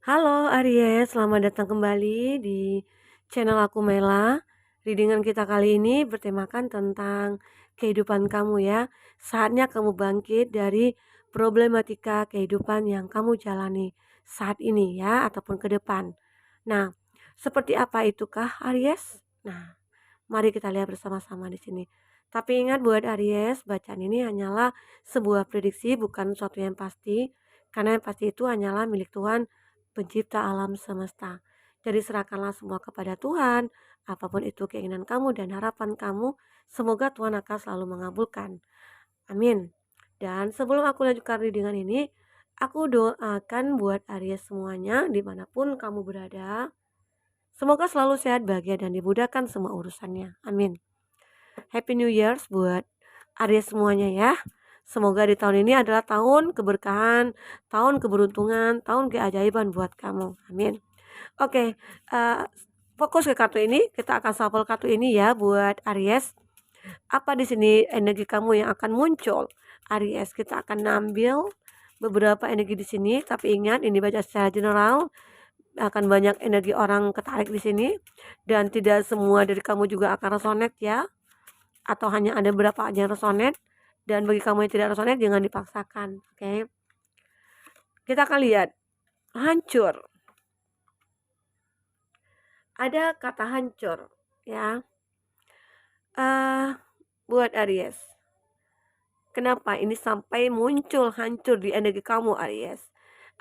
Halo Aries, selamat datang kembali di channel aku Mela. Readingan kita kali ini bertemakan tentang kehidupan kamu ya. Saatnya kamu bangkit dari problematika kehidupan yang kamu jalani saat ini ya, ataupun ke depan. Nah, seperti apa itukah Aries? Nah, mari kita lihat bersama-sama di sini. Tapi ingat buat Aries, bacaan ini hanyalah sebuah prediksi, bukan sesuatu yang pasti. Karena yang pasti itu hanyalah milik Tuhan, pencipta alam semesta. Jadi serahkanlah semua kepada Tuhan, apapun itu keinginan kamu dan harapan kamu, semoga Tuhan akan selalu mengabulkan. Amin. Dan sebelum aku lanjutkan readingan ini, aku doakan buat Aries semuanya, dimanapun kamu berada. Semoga selalu sehat, bahagia, dan dimudahkan semua urusannya. Amin. Happy New Year's buat Aries semuanya ya. Semoga di tahun ini adalah tahun keberkahan, tahun keberuntungan, tahun keajaiban buat kamu. Amin. Oke, fokus ke kartu ini. Kita akan shuffle kartu ini ya buat Aries. Apa di sini energi kamu yang akan muncul? Aries, kita akan ambil beberapa energi di sini, tapi ingat ini baca secara general, akan banyak energi orang ketarik di sini dan tidak semua dari kamu juga akan resonate ya, atau hanya ada beberapa aja yang resonate, dan bagi kamu yang tidak resonate jangan dipaksakan. Oke, kita akan lihat hancur. Ada kata hancur ya. Buat Aries, kenapa ini sampai muncul hancur di energi kamu Aries?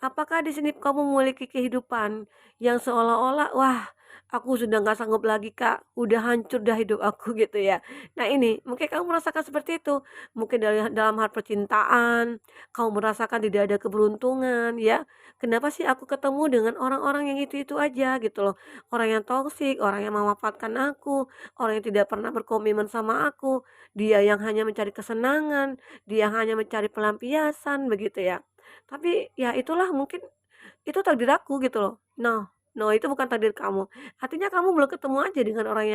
Apakah di sini kamu memiliki kehidupan yang seolah-olah, wah, aku sudah nggak sanggup lagi kak, udah hancur dah hidup aku gitu ya. Nah ini, mungkin kamu merasakan seperti itu. Mungkin dalam hal percintaan, kamu merasakan tidak ada keberuntungan ya. Kenapa sih aku ketemu dengan orang-orang yang itu-itu aja gitu loh. Orang yang toksik, orang yang memanfaatkan aku, orang yang tidak pernah berkomitmen sama aku. Dia yang hanya mencari kesenangan, dia hanya mencari pelampiasan begitu ya. Tapi ya itulah mungkin itu takdir aku gitu loh. No, no itu bukan takdir kamu. Artinya kamu belum ketemu aja dengan orang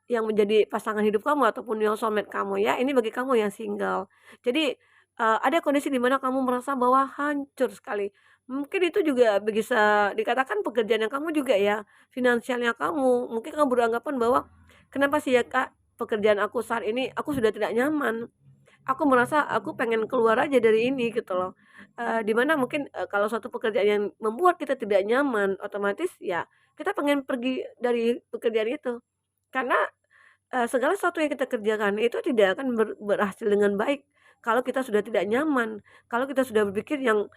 yang menjadi pasangan hidup kamu ataupun yang soulmate kamu ya. Ini bagi kamu yang single. Jadi ada kondisi di mana kamu merasa bahwa hancur sekali. Mungkin itu juga bisa dikatakan pekerjaan yang kamu juga ya, finansialnya kamu. Mungkin kamu beranggapan bahwa kenapa sih ya Kak, pekerjaan aku saat ini aku sudah tidak nyaman. Aku merasa aku pengen keluar aja dari ini gitu loh. Di mana mungkin, kalau suatu pekerjaan yang membuat kita tidak nyaman, otomatis ya kita pengen pergi dari pekerjaan itu. Karena, segala sesuatu yang kita kerjakan itu tidak akan berhasil dengan baik kalau kita sudah tidak nyaman, kalau kita sudah berpikir yang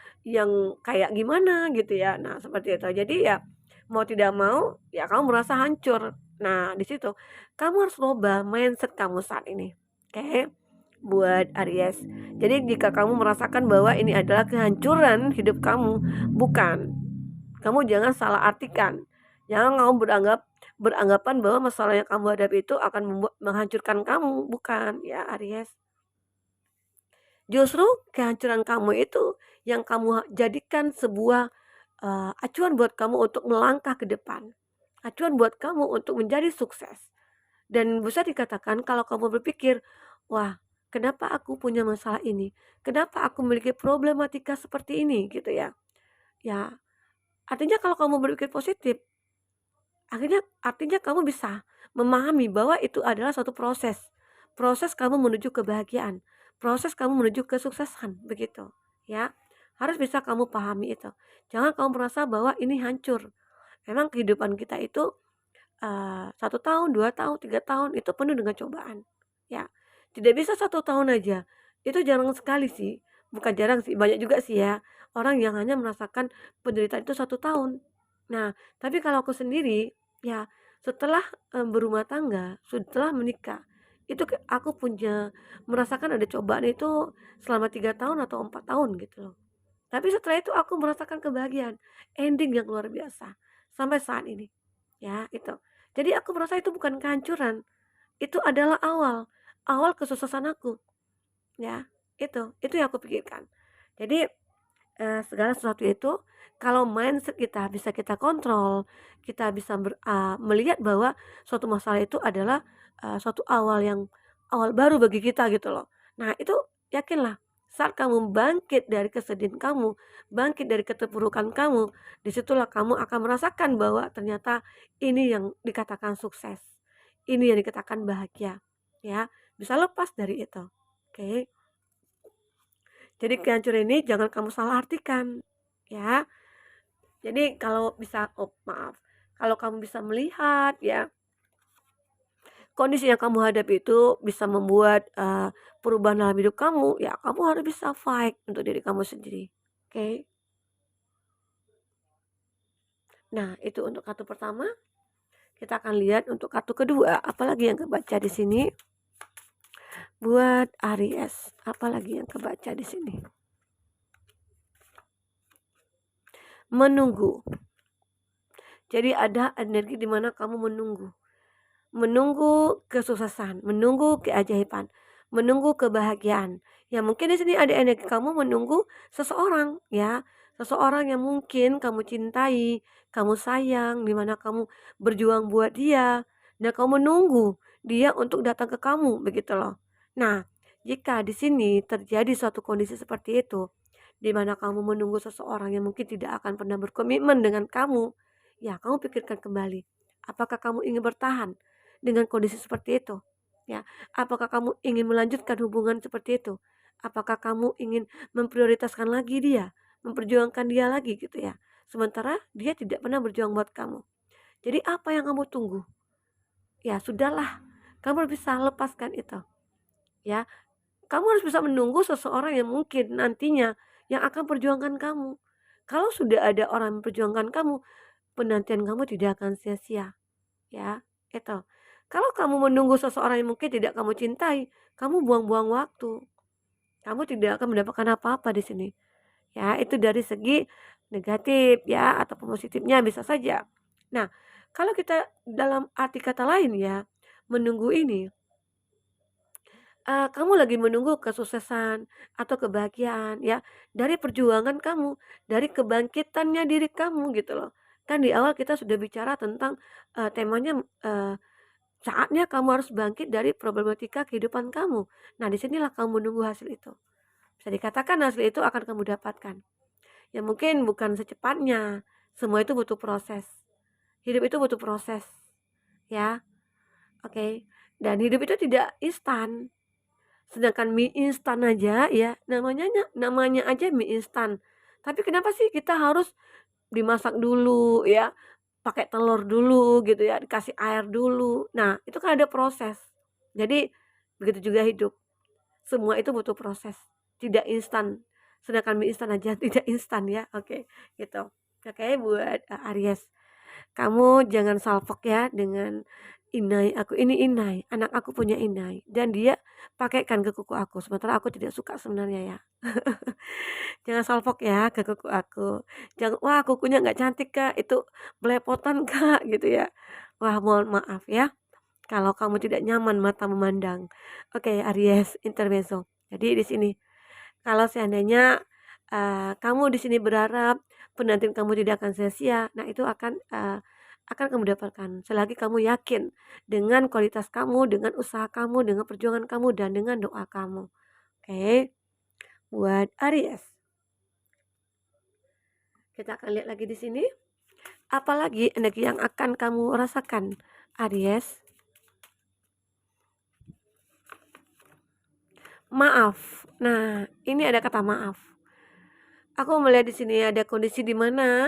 kayak gimana gitu ya. Nah seperti itu. Jadi ya mau tidak mau ya kamu merasa hancur. Nah di situ kamu harus rubah mindset kamu saat ini, oke? Buat Aries. Jadi jika kamu merasakan bahwa ini adalah kehancuran hidup kamu, bukan. Kamu jangan salah artikan. Jangan kamu beranggapan bahwa masalah yang kamu hadapi itu akan menghancurkan kamu, bukan ya Aries. Justru kehancuran kamu itu yang kamu jadikan sebuah acuan buat kamu untuk melangkah ke depan. Acuan buat kamu untuk menjadi sukses. Dan bisa dikatakan kalau kamu berpikir, wah, kenapa aku punya masalah ini? Kenapa aku memiliki problematika seperti ini gitu ya? Ya, artinya kalau kamu berpikir positif, artinya kamu bisa memahami bahwa itu adalah suatu proses. Proses kamu menuju kebahagiaan, proses kamu menuju kesuksesan, begitu. Ya, harus bisa kamu pahami itu. Jangan kamu merasa bahwa ini hancur. Memang kehidupan kita itu 1 tahun, 2 tahun, 3 tahun itu penuh dengan cobaan, ya. Tidak bisa 1 tahun aja, itu jarang sekali sih, bukan jarang sih, banyak juga sih ya, orang yang hanya merasakan penderitaan itu 1 tahun. Nah, tapi kalau aku sendiri, ya setelah, berumah tangga, setelah menikah, itu aku punya merasakan ada cobaan itu selama 3 tahun atau 4 tahun gitu loh. Tapi setelah itu aku merasakan kebahagiaan, ending yang luar biasa, sampai saat ini, ya itu. Jadi aku merasa itu bukan kehancuran, itu adalah awal, awal kesuksesan aku, ya, itu yang aku pikirkan. Jadi, segala sesuatu itu kalau mindset kita bisa kita kontrol, kita bisa melihat bahwa suatu masalah itu adalah, suatu awal baru bagi kita gitu loh. Nah itu yakinlah Saat kamu bangkit dari kesedihan kamu, bangkit dari keterpurukan kamu, disitulah kamu akan merasakan bahwa ternyata ini yang dikatakan sukses. Ini yang dikatakan bahagia, ya. Bisa lepas dari itu. Oke. Jadi kehancuran ini jangan kamu salah artikan, ya. Jadi kalau bisa, oh maaf, kalau kamu bisa melihat ya, kondisi yang kamu hadapi itu bisa membuat perubahan dalam hidup kamu, ya kamu harus bisa fight untuk diri kamu sendiri. Oke. Nah, itu untuk kartu pertama. Kita akan lihat untuk kartu kedua, apalagi yang kebaca di sini. Buat Aries, apalagi yang kebaca di sini? Menunggu. Jadi ada energi di mana kamu menunggu. Menunggu kesuksesan, menunggu keajaiban, menunggu kebahagiaan. Ya mungkin di sini ada energi kamu menunggu seseorang ya, seseorang yang mungkin kamu cintai, kamu sayang, di mana kamu berjuang buat dia dan kamu menunggu dia untuk datang ke kamu begitu loh. Nah, jika di sini terjadi suatu kondisi seperti itu, di mana kamu menunggu seseorang yang mungkin tidak akan pernah berkomitmen dengan kamu, ya kamu pikirkan kembali, apakah kamu ingin bertahan dengan kondisi seperti itu? Ya, apakah kamu ingin melanjutkan hubungan seperti itu? Apakah kamu ingin memprioritaskan lagi dia, memperjuangkan dia lagi gitu ya? Sementara dia tidak pernah berjuang buat kamu. Jadi apa yang kamu tunggu? Ya sudahlah, kamu harus bisa lepaskan itu. Ya, kamu harus bisa menunggu seseorang yang mungkin nantinya yang akan perjuangkan kamu. Kalau sudah ada orang yang memperjuangkan kamu, penantian kamu tidak akan sia-sia. Ya, itu. Kalau kamu menunggu seseorang yang mungkin tidak kamu cintai, kamu buang-buang waktu. Kamu tidak akan mendapatkan apa-apa di sini. Ya, itu dari segi negatif ya ataupun positifnya bisa saja. Nah, kalau kita dalam arti kata lain ya, menunggu ini kamu lagi menunggu kesuksesan atau kebahagiaan ya dari perjuangan kamu, dari kebangkitannya diri kamu gitu loh. Kan di awal kita sudah bicara tentang temanya saatnya kamu harus bangkit dari problematika kehidupan kamu. Nah, disinilah kamu menunggu hasil itu. Bisa dikatakan hasil itu akan kamu dapatkan. Ya mungkin bukan secepatnya. Semua itu butuh proses. Hidup itu butuh proses, ya. Oke. Dan hidup itu tidak instan. Sedangkan mie instan aja ya, namanya aja mie instan. Tapi kenapa sih kita harus dimasak dulu ya, pakai telur dulu gitu ya, dikasih air dulu. Nah, itu kan ada proses. Jadi begitu juga hidup. Semua itu butuh proses, tidak instan. Sedangkan mie instan aja tidak instan ya. Oke, gitu. Oke, buat Aries. Kamu jangan salfok ya dengan inai aku, ini inai, anak aku punya inai dan dia pakaikan ke kuku aku, sementara aku tidak suka sebenarnya ya. Jangan salfok ya ke kuku aku. Jangan, "Wah kukunya nggak cantik Kak, itu belepotan Kak," gitu ya. Wah mohon maaf ya, kalau kamu tidak nyaman mata memandang. Oke Aries, intermezzo. Jadi di sini kalau seandainya, kamu di sini berharap penantian kamu tidak akan sia-sia, nah itu akan kamu dapatkan selagi kamu yakin dengan kualitas kamu, dengan usaha kamu, dengan perjuangan kamu, dan dengan doa kamu. Oke, buat Aries, kita akan lihat lagi di sini, apalagi energi yang akan kamu rasakan, Aries. Maaf. Nah, ini ada kata maaf. Aku melihat di sini ada kondisi di mana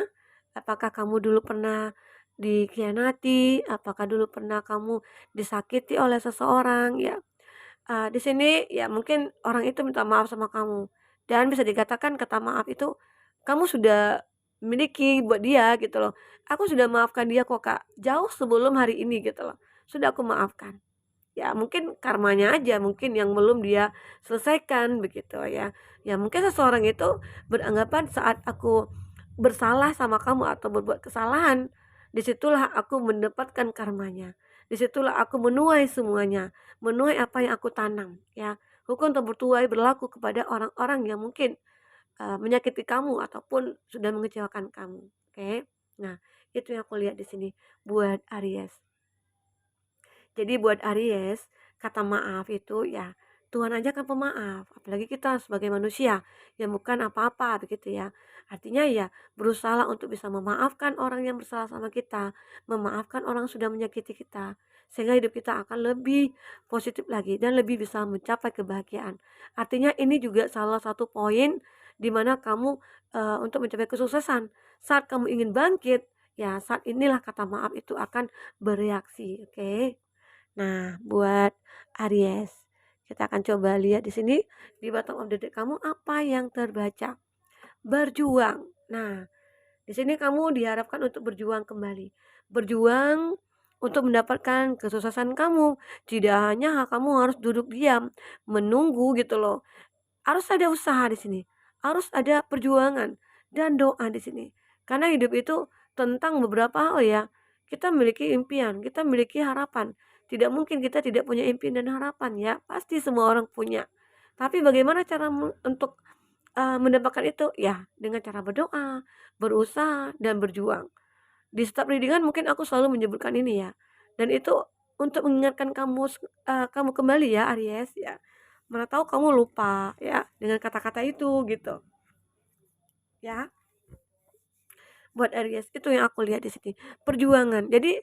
apakah kamu dulu pernah dikhianati, apakah dulu pernah kamu disakiti oleh seseorang ya. Di sini ya mungkin orang itu minta maaf sama kamu dan bisa dikatakan kata maaf itu kamu sudah miliki buat dia gitu loh. Aku sudah maafkan dia kok Kak, jauh sebelum hari ini gitu loh. Sudah aku maafkan. Ya mungkin karmanya aja mungkin yang belum dia selesaikan begitu ya. Ya mungkin seseorang itu beranggapan saat aku bersalah sama kamu atau berbuat kesalahan, disitulah aku mendapatkan karmanya. Disitulah aku menuai semuanya, menuai apa yang aku tanam ya. Hukum tak bertuai berlaku kepada orang-orang yang mungkin menyakiti kamu ataupun sudah mengecewakan kamu. Oke. Nah, itu yang aku lihat di sini buat Aries. Jadi buat Aries, kata maaf itu ya Tuhan aja kan pemaaf, apalagi kita sebagai manusia yang bukan apa-apa begitu ya. Artinya ya berusaha untuk bisa memaafkan orang yang bersalah sama kita, memaafkan orang yang sudah menyakiti kita, sehingga hidup kita akan lebih positif lagi dan lebih bisa mencapai kebahagiaan. Artinya ini juga salah satu poin di mana kamu untuk mencapai kesuksesan. Saat kamu ingin bangkit, ya saat inilah kata maaf itu akan bereaksi, oke? Nah, buat Aries, kita akan coba lihat di sini di bottom of the deck kamu apa yang terbaca. Berjuang. Nah, di sini kamu diharapkan untuk berjuang kembali. Berjuang untuk mendapatkan kesuksesan kamu. Tidak hanya kamu harus duduk diam, menunggu gitu loh. Harus ada usaha di sini. Harus ada perjuangan dan doa di sini. Karena hidup itu tentang beberapa hal ya. Kita memiliki impian, kita memiliki harapan. Tidak mungkin kita tidak punya impian dan harapan ya. Pasti semua orang punya. Tapi bagaimana cara untuk mendapatkan itu? Ya, dengan cara berdoa, berusaha, dan berjuang. Di setiap readingan mungkin aku selalu menyebutkan ini ya. Dan itu untuk mengingatkan kamu kembali ya Aries ya. Mana tahu kamu lupa ya dengan kata-kata itu gitu. Ya. Buat Aries itu yang aku lihat di sini. Perjuangan. Jadi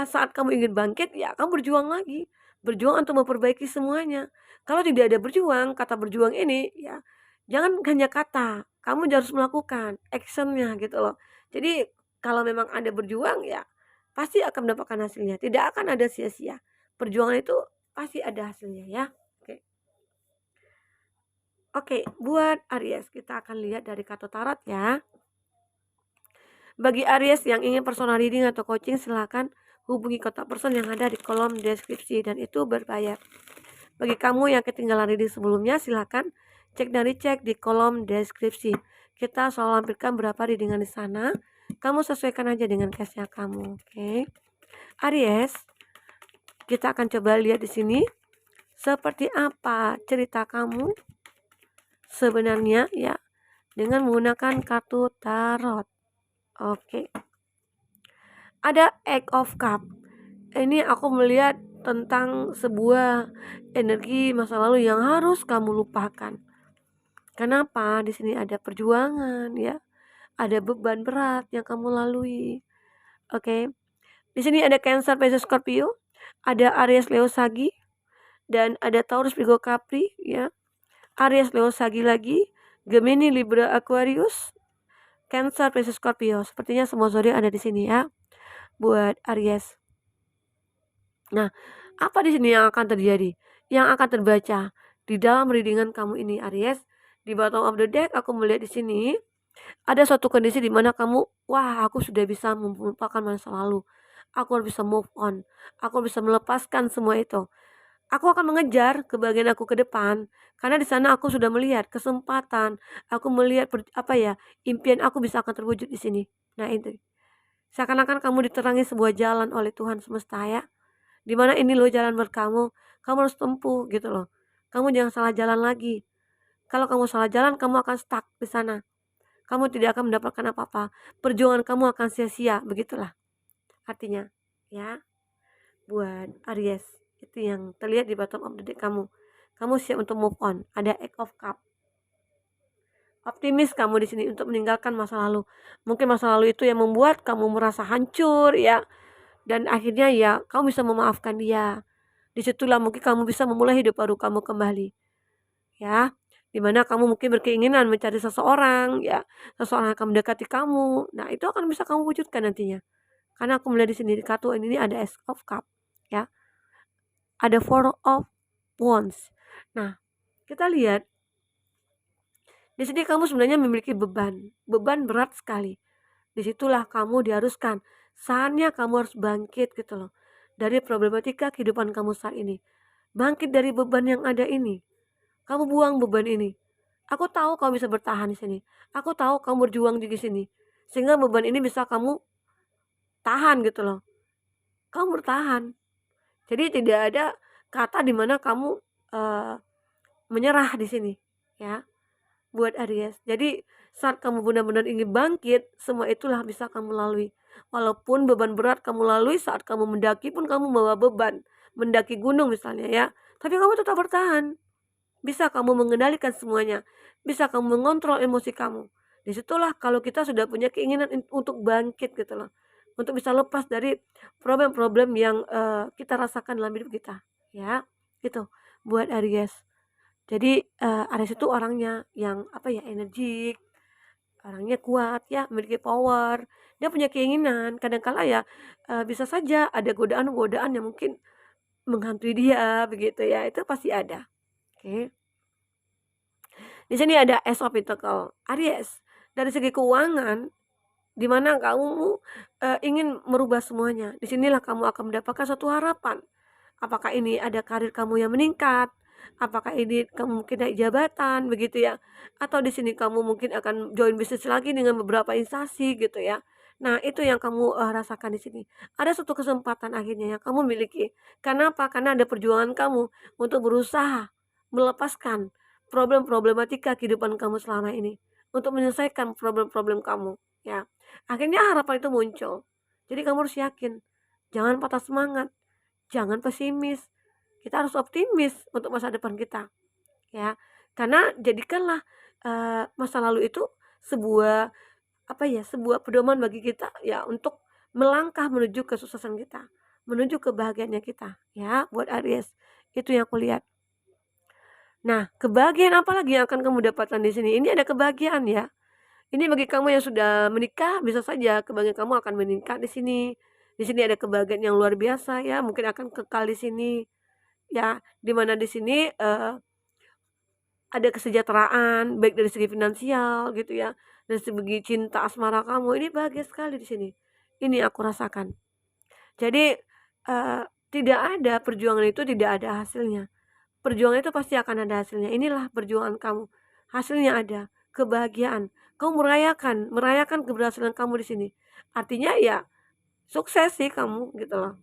saat kamu ingin bangkit ya kamu berjuang lagi. Berjuang untuk memperbaiki semuanya. Kalau tidak ada berjuang, kata berjuang ini ya jangan hanya kata, kamu harus melakukan actionnya gitu loh. Jadi kalau memang ada berjuang ya pasti akan mendapatkan hasilnya. Tidak akan ada sia-sia. Perjuangan itu pasti ada hasilnya ya. Oke. Oke, buat Aries kita akan lihat dari kartu tarot ya. Bagi Aries yang ingin personal reading atau coaching, silakan hubungi kontak person yang ada di kolom deskripsi dan itu berbayar. Bagi kamu yang ketinggalan reading sebelumnya, silakan cek di kolom deskripsi. Kita selalu lampirkan berapa readingan di sana. Kamu sesuaikan aja dengan case-nya kamu, oke? Aries, kita akan coba lihat di sini seperti apa cerita kamu sebenarnya ya dengan menggunakan kartu tarot. Oke. Ada Eight of Cup. Ini aku melihat tentang sebuah energi masa lalu yang harus kamu lupakan. Kenapa? Di sini ada perjuangan ya. Ada beban berat yang kamu lalui. Oke. Di sini ada Cancer, Pisces, Scorpio, ada Aries, Leo, Sagi, dan ada Taurus, Virgo, Capri ya. Aries, Leo, Sagi lagi, Gemini, Libra, Aquarius, Cancer, Pisces, Scorpio. Sepertinya semua zodiak ada di sini ya buat Aries. Nah, apa di sini yang akan terjadi? Yang akan terbaca di dalam readingan kamu ini Aries. Di bottom of the deck aku melihat di sini ada suatu kondisi di mana kamu, wah aku sudah bisa melupakan masa lalu. Aku harus bisa move on. Aku bisa melepaskan semua itu. Aku akan mengejar kebahagiaan aku ke depan karena di sana aku sudah melihat kesempatan. Aku melihat impian aku bisa akan terwujud di sini. Nah, itu. Seakan-akan kamu diterangi sebuah jalan oleh Tuhan semesta ya. Dimana ini loh jalan buat kamu harus tempuh gitu loh. Kamu jangan salah jalan lagi. Kalau kamu salah jalan, kamu akan stuck di sana. Kamu tidak akan mendapatkan apa-apa. Perjuangan kamu akan sia-sia, begitulah artinya. Ya, buat Aries, itu yang terlihat di bottom of the deck kamu. Kamu siap untuk move on. Ada Eight of Cup. Optimis kamu di sini untuk meninggalkan masa lalu. Mungkin masa lalu itu yang membuat kamu merasa hancur ya. Dan akhirnya ya kamu bisa memaafkan dia. Disitulah mungkin kamu bisa memulai hidup baru kamu kembali. Ya, dimana kamu mungkin berkeinginan mencari seseorang ya, seseorang yang akan mendekati kamu. Nah, itu akan bisa kamu wujudkan nantinya. Karena aku melihat di sini di kartu ini ada Ace of Cup ya. Ada Four of Wands. Nah, kita lihat di sini kamu sebenarnya memiliki beban berat sekali. Disitulah kamu diharuskan, saatnya kamu harus bangkit gitu loh. Dari problematika kehidupan kamu saat ini. Bangkit dari beban yang ada ini. Kamu buang beban ini. Aku tahu kamu bisa bertahan di sini. Aku tahu kamu berjuang di sini. Sehingga beban ini bisa kamu tahan gitu loh. Kamu bertahan. Jadi tidak ada kata di mana kamu menyerah di sini, ya. Buat Aries. Jadi saat kamu benar-benar ingin bangkit, semua itulah bisa kamu lalui. Walaupun beban berat kamu lalui saat kamu mendaki pun kamu bawa beban. Mendaki gunung misalnya ya. Tapi kamu tetap bertahan. bisa kamu mengendalikan semuanya, bisa kamu mengontrol emosi kamu. Disitulah kalau kita sudah punya keinginan untuk bangkit gitu loh, untuk bisa lepas dari problem-problem yang, kita rasakan dalam hidup kita, ya, gitu, buat Aries. Jadi, Aries itu orangnya yang, apa ya, energik, orangnya kuat ya, memiliki power, dia punya keinginan, kadang kala ya, bisa saja ada godaan-godaan yang mungkin menghantui dia begitu ya, itu pasti ada, oke. Di sini ada Ace of Pentacle, Aries, dari segi keuangan, di mana kamu, ingin merubah semuanya, di sinilah kamu akan mendapatkan suatu harapan. Apakah ini ada karir kamu yang meningkat? Apakah ini kamu mungkin naik jabatan begitu ya? Atau di sini kamu mungkin akan join bisnis lagi dengan beberapa instansi gitu ya. Nah, itu yang kamu, rasakan di sini. Ada suatu kesempatan akhirnya yang kamu miliki. Karena apa? Karena ada perjuangan kamu untuk berusaha melepaskan problematika kehidupan kamu selama ini, untuk menyelesaikan problem-problem kamu, ya. Akhirnya harapan itu muncul. Jadi kamu harus yakin, jangan patah semangat. Jangan pesimis, kita harus optimis untuk masa depan kita, ya. Karena jadikanlah, masa lalu itu sebuah, apa ya, sebuah pedoman bagi kita ya untuk melangkah menuju kesuksesan kita, menuju kebahagiaannya kita, ya, buat Aries. Itu yang aku lihat. Nah, kebahagiaan apa lagi yang akan kamu dapatkan di sini? Ini ada kebahagiaan ya. Ini bagi kamu yang sudah menikah, bisa saja kebahagiaan kamu akan meningkat di sini. Di sini ada kebahagiaan yang luar biasa ya, mungkin akan kekal di sini. Ya, di mana di sini, ada kesejahteraan baik dari segi finansial gitu ya, dari segi cinta asmara kamu, ini bahagia sekali di sini. Ini aku rasakan. Jadi, tidak ada perjuangan itu tidak ada hasilnya. Perjuangan itu pasti akan ada hasilnya. Inilah perjuangan kamu, hasilnya ada, kebahagiaan. Kamu merayakan merayakan keberhasilan kamu di sini. Artinya ya sukses sih kamu gitu loh,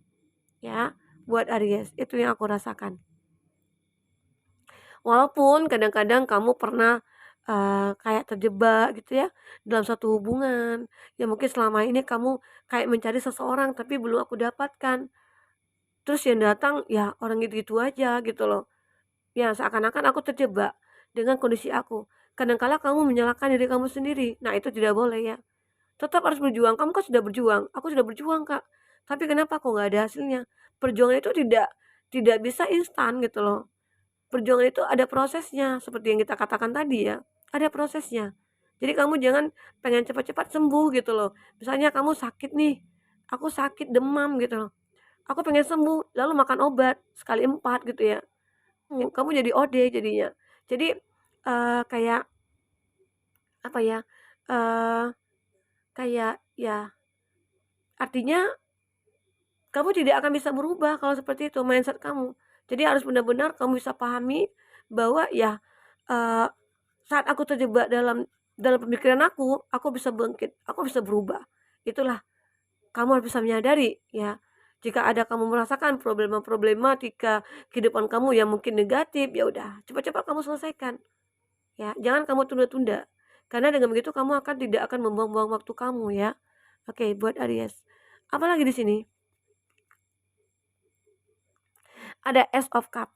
ya, buat Aries, itu yang aku rasakan. Walaupun kadang-kadang kamu pernah, kayak terjebak gitu ya, dalam satu hubungan, yang mungkin selama ini kamu kayak mencari seseorang tapi belum aku dapatkan, terus yang datang ya orang gitu-gitu aja gitu loh. Ya seakan-akan aku terjebak dengan kondisi aku. Kadang kala kamu menyalahkan diri kamu sendiri, nah itu tidak boleh ya. Tetap harus berjuang, kamu kan sudah berjuang, aku sudah berjuang Kak, tapi kenapa kok nggak ada hasilnya? Perjuangan itu tidak bisa instan gitu loh. Perjuangan itu ada prosesnya, seperti yang kita katakan tadi ya, ada prosesnya. Jadi kamu jangan pengen cepat-cepat sembuh gitu loh. Misalnya kamu sakit nih, aku sakit demam gitu loh, aku pengen sembuh, lalu makan obat sekali 4 gitu ya, kamu jadi OD jadinya. Jadi, kayak apa ya, eee, kayak ya artinya kamu tidak akan bisa berubah kalau seperti itu mindset kamu. Jadi harus benar-benar kamu bisa pahami bahwa ya, eee, saat aku terjebak dalam pemikiran aku bisa bangkit, aku bisa berubah. Itulah kamu harus bisa menyadari ya, jika ada kamu merasakan problematika kehidupan kamu yang mungkin negatif, ya udah cepat-cepat kamu selesaikan, ya. Jangan kamu tunda-tunda, karena dengan begitu kamu tidak akan membuang-buang waktu kamu ya. Oke, buat Aries. Apalagi di sini? Ada Ace of Cup.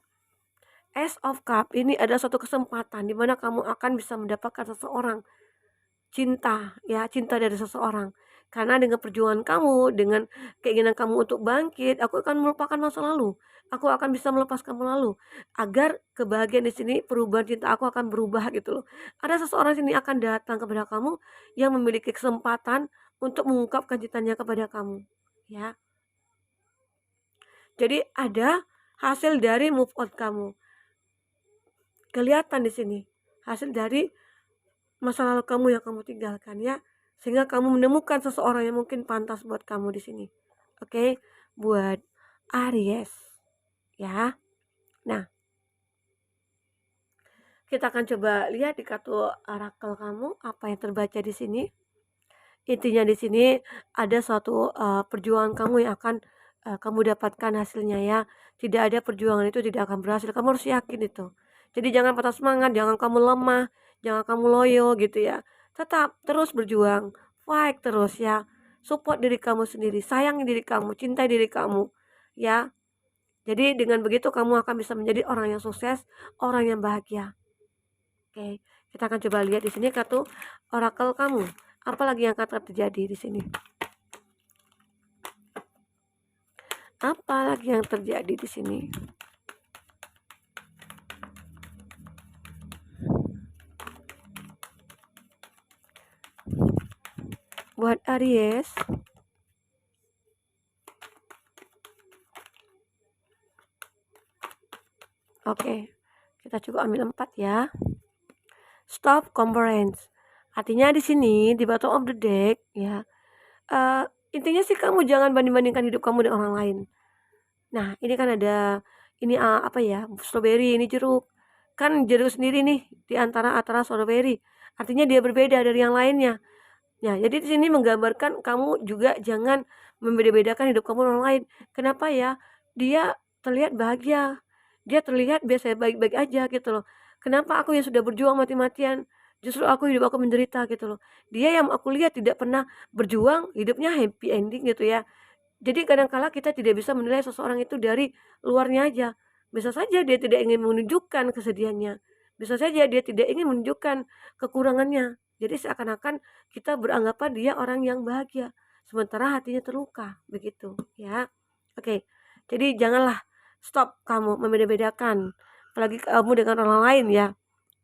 Ace of Cup ini ada suatu kesempatan di mana kamu akan bisa mendapatkan seseorang, cinta ya, cinta dari seseorang. Karena dengan perjuangan kamu, dengan keinginan kamu untuk bangkit, aku akan melupakan masa lalu. Aku akan bisa melepas kamu lalu, agar kebahagiaan di sini, perubahan cinta aku akan berubah gitu loh. Ada seseorang sini akan datang kepada kamu yang memiliki kesempatan untuk mengungkapkan cintanya kepada kamu, ya. Jadi ada hasil dari move on kamu. Kelihatan di sini hasil dari masa lalu kamu yang kamu tinggalkan ya, sehingga kamu menemukan seseorang yang mungkin pantas buat kamu di sini. Oke, buat Aries ya. Nah, kita akan coba lihat di kartu orakel kamu apa yang terbaca di sini. Intinya di sini ada suatu, perjuangan kamu yang akan, kamu dapatkan hasilnya ya. Tidak ada perjuangan itu tidak akan berhasil, kamu harus yakin itu. Jadi jangan patah semangat, jangan kamu lemah, jangan kamu loyo gitu ya. Tetap terus berjuang, fight terus ya. Support diri kamu sendiri, sayangi diri kamu, cintai diri kamu, ya. Jadi dengan begitu kamu akan bisa menjadi orang yang sukses, orang yang bahagia. Oke, kita akan coba lihat di sini kartu orakel kamu. Apa lagi yang akan terjadi di sini? Apa lagi yang terjadi di sini? Buat Aries, oke, kita coba ambil 4 ya. Stop comparison. Artinya di sini di bottom of the deck ya. Intinya sih kamu jangan banding-bandingkan hidup kamu dengan orang lain. Nah, ini kan ada ini apa ya? Strawberry, ini jeruk. Kan jeruk sendiri nih di antara strawberry. Artinya dia berbeda dari yang lainnya. Nah, jadi di sini menggambarkan kamu juga jangan membeda-bedakan hidup kamu dengan orang lain. Kenapa ya? Dia terlihat bahagia. Dia terlihat biasa baik-baik aja gitu loh. Kenapa aku yang sudah berjuang mati-matian, justru hidup aku menderita gitu loh. Dia yang aku lihat tidak pernah berjuang, hidupnya happy ending gitu ya. Jadi kadang-kala kita tidak bisa menilai seseorang itu dari luarnya aja. Bisa saja dia tidak ingin menunjukkan kesedihannya. Bisa saja dia tidak ingin menunjukkan kekurangannya. Jadi seakan-akan kita beranggapan dia orang yang bahagia, sementara hatinya terluka, begitu ya. Oke. Jadi janganlah stop kamu membeda-bedakan, apalagi kamu dengan orang lain ya.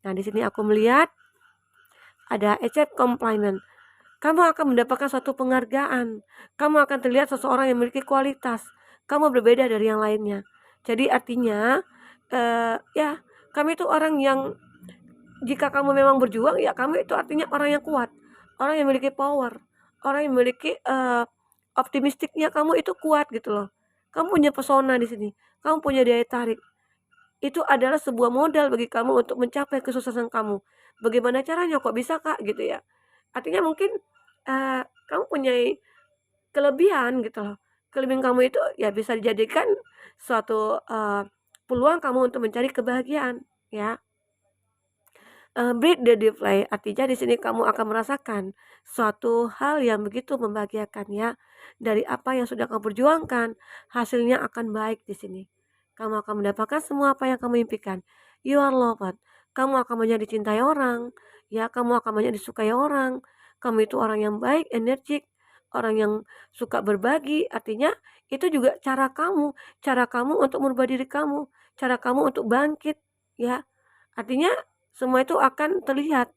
Nah, di sini aku melihat ada accept compliment. Kamu akan mendapatkan suatu penghargaan. Kamu akan terlihat seseorang yang memiliki kualitas. Kamu berbeda dari yang lainnya. Jadi artinya, ya kami itu orang yang jika kamu memang berjuang, ya kamu itu artinya orang yang kuat, orang yang memiliki power, orang yang memiliki, optimistiknya kamu itu kuat gitu loh. Kamu punya pesona di sini, kamu punya daya tarik. Itu adalah sebuah modal bagi kamu untuk mencapai kesuksesan kamu. Bagaimana caranya? Kok bisa, Kak? Gitu ya. Artinya mungkin, kamu punya kelebihan gitu loh. Kelebihan kamu itu ya bisa dijadikan suatu, peluang kamu untuk mencari kebahagiaan ya. Breathe the deep way, artinya di sini kamu akan merasakan suatu hal yang begitu membahagiakan ya. Dari apa yang sudah kamu perjuangkan, hasilnya akan baik di sini. Kamu akan mendapatkan semua apa yang kamu impikan. You are loved. Kamu akan banyak dicintai orang, ya, kamu akan banyak disukai orang. Kamu itu orang yang baik, energik, orang yang suka berbagi. Artinya itu juga cara kamu untuk merubah diri kamu, cara kamu untuk bangkit, ya. Artinya semua itu akan terlihat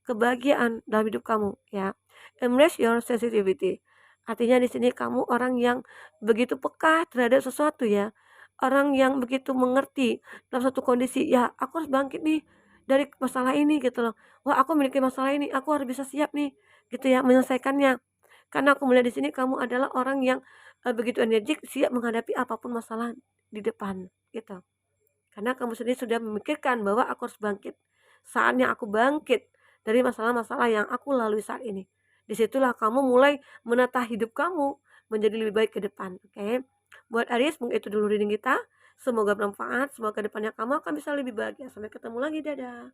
kebahagiaan dalam hidup kamu ya. Embrace your sensitivity. Artinya di sini kamu orang yang begitu peka terhadap sesuatu ya. Orang yang begitu mengerti dalam satu kondisi, ya aku harus bangkit nih dari masalah ini gitu loh. Wah, aku memiliki masalah ini, aku harus bisa siap nih gitu ya menyelesaikannya. Karena aku melihat di sini kamu adalah orang yang begitu energik, siap menghadapi apapun masalah di depan gitu. Karena kamu sendiri sudah memikirkan bahwa aku harus bangkit. Saatnya aku bangkit dari masalah-masalah yang aku lalui saat ini. Disitulah kamu mulai menata hidup kamu menjadi lebih baik ke depan. Oke. Buat Aries, mungkin itu dulu reading kita. Semoga bermanfaat. Semoga ke depannya kamu akan bisa lebih bahagia. Sampai ketemu lagi. Dadah.